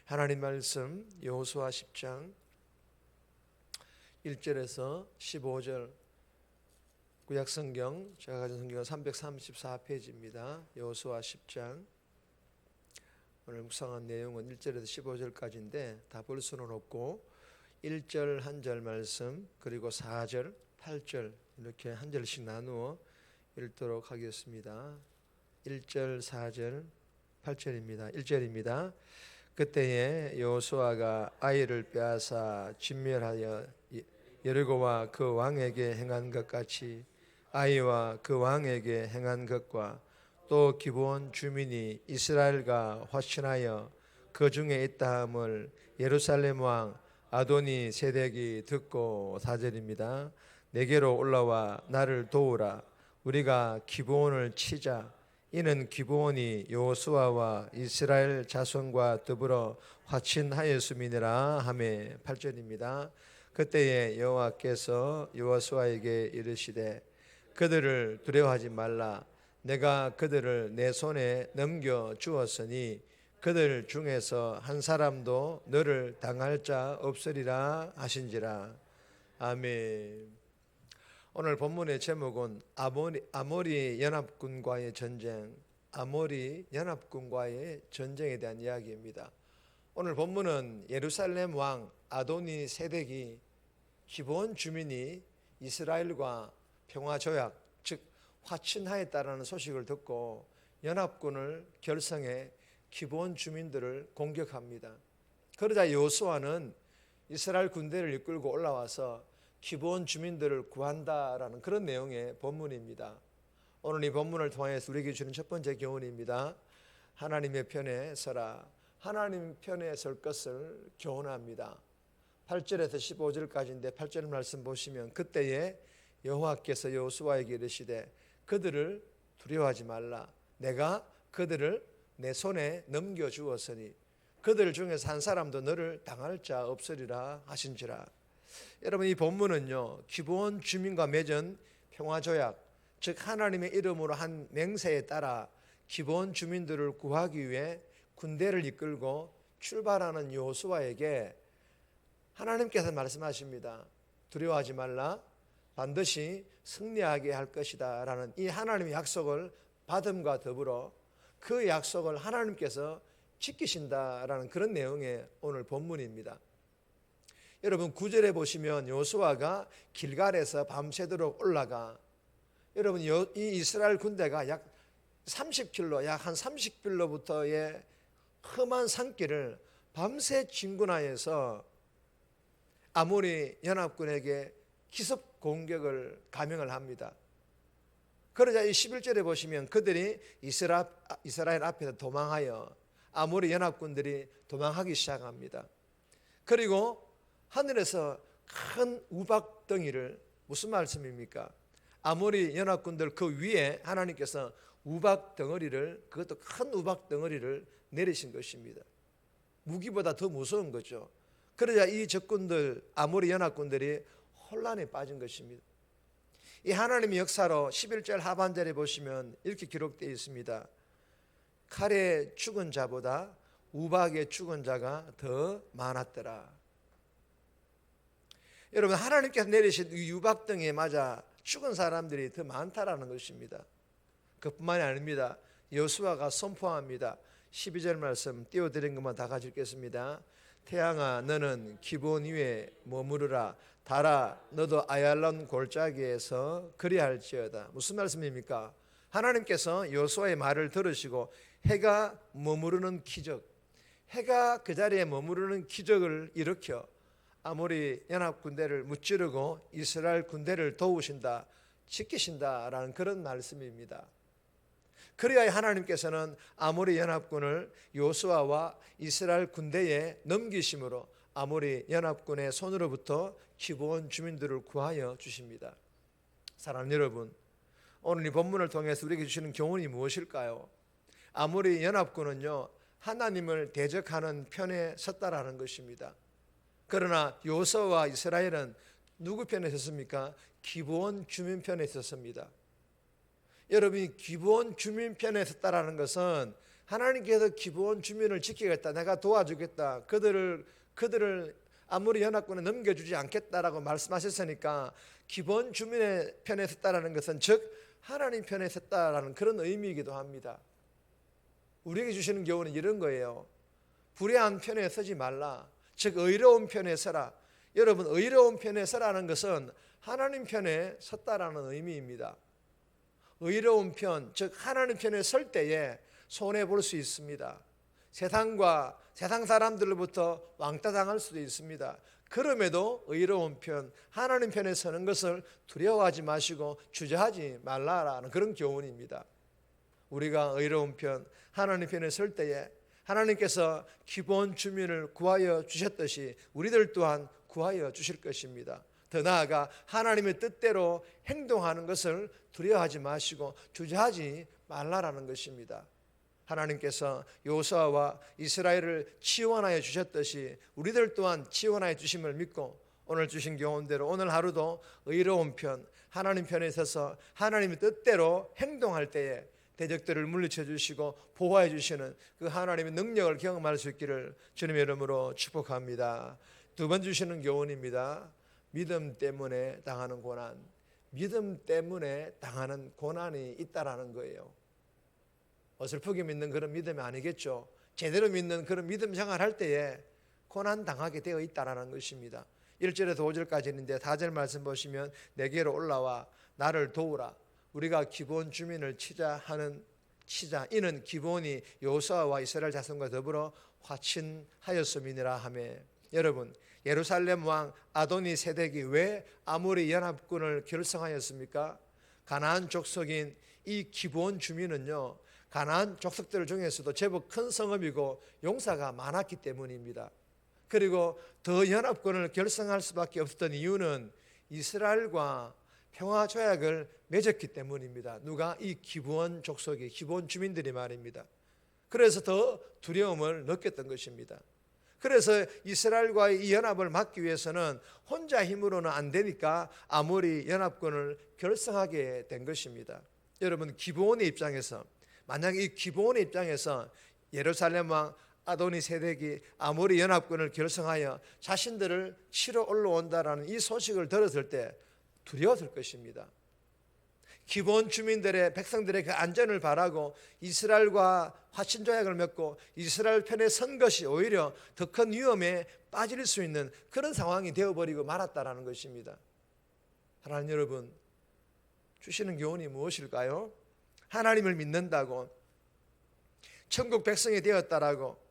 하나님 말씀 여호수아 10장 1절에서 15절, 구약성경 제가 가진 성경은 334페이지입니다. 여호수아 10장 오늘 묵상한 내용은 1절에서 15절까지인데 다 볼 수는 없고 1절 한 절 말씀 그리고 4절 8절 이렇게 한 절씩 나누어 읽도록 하겠습니다. 1절 4절 8절입니다. 1절입니다. 그때에 여호수아가 아이를 빼앗아 진멸하여 여리고와 그 왕에게 행한 것 같이 아이와 그 왕에게 행한 것과 또 기브온 주민이 이스라엘과 화친하여 그 중에 있다함을 예루살렘 왕 아도니 세덱이 듣고 4절입니다. 내게로 올라와 나를 도우라. 우리가 기브온을 치자. 이는 기브온이 여호수아와 이스라엘 자손과 더불어 화친하였음이니라 하매 8절입니다. 그때에 여호와께서 여호수아에게 이르시되 그들을 두려워하지 말라. 내가 그들을 내 손에 넘겨 주었으니 그들 중에서 한 사람도 너를 당할 자 없으리라 하신지라. 아멘. 오늘 본문의 제목은 아모리 연합군과의 전쟁, 아모리 연합군과의 전쟁에 대한 이야기입니다. 오늘 본문은 예루살렘 왕 아도니 세덱이 기브온 주민이 이스라엘과 평화조약, 즉 화친하였다라는 소식을 듣고 연합군을 결성해 기브온 주민들을 공격합니다. 그러자 여호수아는 이스라엘 군대를 이끌고 올라와서 기브온 주민들을 구한다라는 그런 내용의 본문입니다. 오늘 이 본문을 통해서 우리에게 주는 첫 번째 교훈입니다. 하나님의 편에 서라. 하나님 편에 설 것을 교훈합니다. 8절에서 15절까지인데 8절 말씀 보시면 그때에 여호와께서 여호수아에게 이르시되 그들을 두려워하지 말라. 내가 그들을 내 손에 넘겨주었으니 그들 중에서 한 사람도 너를 당할 자 없으리라 하신지라. 여러분, 이 본문은요 기브온 주민과 맺은 평화조약, 즉 하나님의 이름으로 한 맹세에 따라 기브온 주민들을 구하기 위해 군대를 이끌고 출발하는 여호수아에게 하나님께서 말씀하십니다. 두려워하지 말라. 반드시 승리하게 할 것이다 라는 이 하나님의 약속을 받음과 더불어 그 약속을 하나님께서 지키신다라는 그런 내용의 오늘 본문입니다. 여러분 9절에 보시면 여호수아가 길갈에서 밤새도록 올라가, 여러분 이 이스라엘 군대가 약 30km, 약 한 30km부터의 험한 산길을 밤새 진군하여서 아모리 연합군에게 기습 공격을 감행을 합니다. 그러자 이 11절에 보시면 그들이 이스라엘 앞에서 도망하여 아모리 연합군들이 도망하기 시작합니다. 그리고 하늘에서 큰 우박덩이를, 무슨 말씀입니까? 아모리 연합군들 그 위에 하나님께서 우박덩어리를, 그것도 큰 우박덩어리를 내리신 것입니다. 무기보다 더 무서운 거죠. 그러자 이 적군들, 아모리 연합군들이 혼란에 빠진 것입니다. 이 하나님의 역사로 11절 하반절에 보시면 이렇게 기록되어 있습니다. 칼에 죽은 자보다 우박에 죽은 자가 더 많았더라. 여러분, 하나님께서 내리신 이 우박덩이에 맞아 죽은 사람들이 더 많다라는 것입니다. 그뿐만이 아닙니다. 여호수아가 선포합니다. 12절 말씀 띄워드린 것만 다 같이 읽겠습니다. 태양아 너는 기브온 위에 머무르라. 달아 너도 아얄론 골짜기에서 그리할지어다. 무슨 말씀입니까? 하나님께서 여호수아의 말을 들으시고 해가 머무르는 기적, 해가 그 자리에 머무르는 기적을 일으켜 아모리 연합군대를 무찌르고 이스라엘 군대를 도우신다, 지키신다라는 그런 말씀입니다. 그래야 하나님께서는 아모리 연합군을 여호수아와 이스라엘 군대에 넘기심으로 아모리 연합군의 손으로부터 기브온 주민들을 구하여 주십니다. 사랑하는 여러분, 오늘 이 본문을 통해서 우리에게 주시는 교훈이 무엇일까요? 아모리 연합군은요 하나님을 대적하는 편에 섰다라는 것입니다. 그러나 여호수아와 이스라엘은 누구 편에 섰습니까? 기브온 주민 편에 섰습니다. 여러분이 기브온 주민 편에 섰다라는 것은 하나님께서 기본 주민을 지키겠다, 내가 도와주겠다, 그들을 아무리 연합군에 넘겨주지 않겠다라고 말씀하셨으니까 기본 주민의 편에 섰다라는 것은 즉 하나님 편에 섰다라는 그런 의미이기도 합니다. 우리에게 주시는 교훈은 이런 거예요. 불의한 편에 서지 말라. 즉 의로운 편에 서라. 여러분, 의로운 편에 서라는 것은 하나님 편에 섰다라는 의미입니다. 의로운 편, 즉 하나님 편에 설 때에 손해 볼 수 있습니다. 세상과 세상 사람들로부터 왕따 당할 수도 있습니다. 그럼에도 의로운 편, 하나님 편에 서는 것을 두려워하지 마시고 주저하지 말라라는 그런 교훈입니다. 우리가 의로운 편, 하나님 편에 설 때에 하나님께서 기본 주민을 구하여 주셨듯이 우리들 또한 구하여 주실 것입니다. 더 나아가 하나님의 뜻대로 행동하는 것을 두려워하지 마시고 주저하지 말라라는 것입니다. 하나님께서 여호수아와 이스라엘을 치원하여 주셨듯이 우리들 또한 치원하여 주심을 믿고 오늘 주신 교훈대로 오늘 하루도 의로운 편, 하나님 편에 서서 하나님의 뜻대로 행동할 때에 대적들을 물리쳐 주시고 보호해 주시는 그 하나님의 능력을 경험할 수 있기를 주님의 이름으로 축복합니다. 두 번 주시는 교훈입니다. 믿음 때문에 당하는 고난, 믿음 때문에 당하는 고난이 있다라는 거예요. 어설프게 믿는 그런 믿음이 아니겠죠. 제대로 믿는 그런 믿음 생활할 때에 고난 당하게 되어 있다라는 것입니다. 1절에서 5절까지 있는데 4절 말씀 보시면 내게로 올라와 나를 도우라. 우리가 기본 주민을 치자. 이는 기본이 여호수아와 이스라엘 자손과 더불어 화친하였음이니라 하매. 여러분, 예루살렘 왕 아도니 세덱이 왜 아모리 연합군을 결성하였습니까? 가나안 족속인 이 기본 주민은요, 가나안 족속들 중에서도 제법 큰 성읍이고 용사가 많았기 때문입니다. 그리고 더 연합군을 결성할 수밖에 없었던 이유는 이스라엘과 평화 조약을 맺었기 때문입니다. 누가? 이 기본 족속이, 기본 주민들이 말입니다. 그래서 더 두려움을 느꼈던 것입니다. 그래서 이스라엘과의 이 연합을 막기 위해서는 혼자 힘으로는 안 되니까 아모리 연합군을 결성하게 된 것입니다. 여러분, 기브온의 입장에서, 만약 이 기브온의 입장에서 예루살렘 왕 아도니 세덱이 아모리 연합군을 결성하여 자신들을 치러 올라온다라는 이 소식을 들었을 때 두려웠을 것입니다. 기본 주민들의, 백성들의 그 안전을 바라고 이스라엘과 화친조약을 맺고 이스라엘 편에 선 것이 오히려 더 큰 위험에 빠질 수 있는 그런 상황이 되어버리고 말았다라는 것입니다. 하나님 여러분, 주시는 교훈이 무엇일까요? 하나님을 믿는다고, 천국 백성이 되었다라고,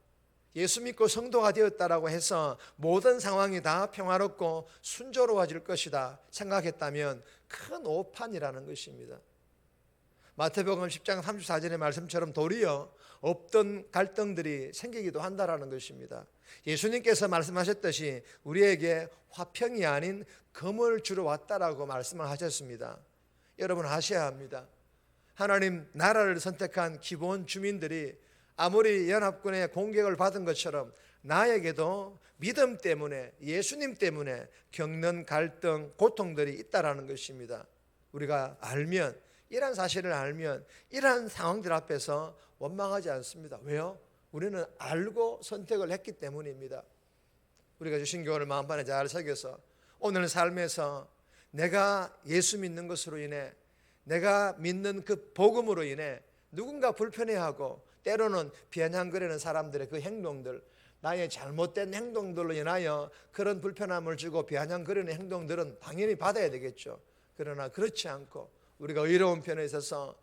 예수 믿고 성도가 되었다라고 해서 모든 상황이 다 평화롭고 순조로워질 것이다 생각했다면 큰 오판이라는 것입니다. 마태복음 10장 34절의 말씀처럼 도리어 없던 갈등들이 생기기도 한다라는 것입니다. 예수님께서 말씀하셨듯이 우리에게 화평이 아닌 금을 주러 왔다라고 말씀을 하셨습니다. 여러분, 아셔야 합니다. 하나님 나라를 선택한 기본 주민들이 아모리 연합군의 공격을 받은 것처럼 나에게도 믿음 때문에, 예수님 때문에 겪는 갈등, 고통들이 있다라는 것입니다. 우리가 알면, 이러한 사실을 알면 이러한 상황들 앞에서 원망하지 않습니다. 왜요? 우리는 알고 선택을 했기 때문입니다. 우리가 주신 교훈을 마음판에 잘 새겨서 오늘 삶에서 내가 예수 믿는 것으로 인해, 내가 믿는 그 복음으로 인해 누군가 불편해하고 때로는 비아냥거리는 사람들의 그 행동들, 나의 잘못된 행동들로 인하여 그런 불편함을 주고 비아냥거리는 행동들은 당연히 받아야 되겠죠. 그러나 그렇지 않고 우리가 의로운 편에 있어서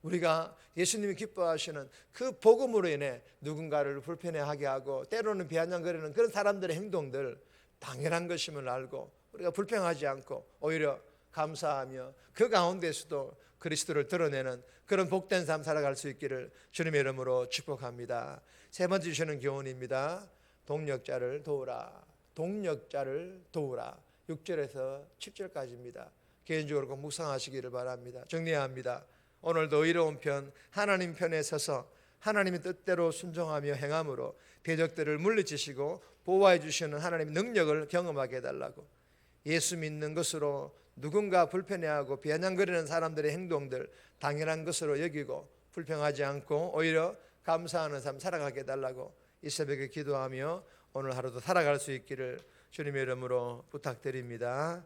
우리가 예수님이 기뻐하시는 그 복음으로 인해 누군가를 불편해하게 하고 때로는 비아냥거리는 그런 사람들의 행동들, 당연한 것임을 알고 우리가 불평하지 않고 오히려 감사하며 그 가운데서도 그리스도를 드러내는 그런 복된 삶 살아갈 수 있기를 주님의 이름으로 축복합니다. 세 번째 주시는 교훈입니다. 동력자를 도우라. 동력자를 도우라. 6절에서 7절까지입니다. 개인적으로 꼭 묵상하시기를 바랍니다. 정리해야 합니다. 오늘도 의로운 편, 하나님 편에 서서 하나님의 뜻대로 순종하며 행함으로 대적들을 물리치시고 보호해 주시는 하나님의 능력을 경험하게 해달라고, 예수 믿는 것으로 누군가 불편해하고 비아냥거리는 사람들의 행동들 당연한 것으로 여기고 불평하지 않고 오히려 감사하는 삶 살아가게 해달라고 이 새벽에 기도하며 오늘 하루도 살아갈 수 있기를 주님의 이름으로 부탁드립니다.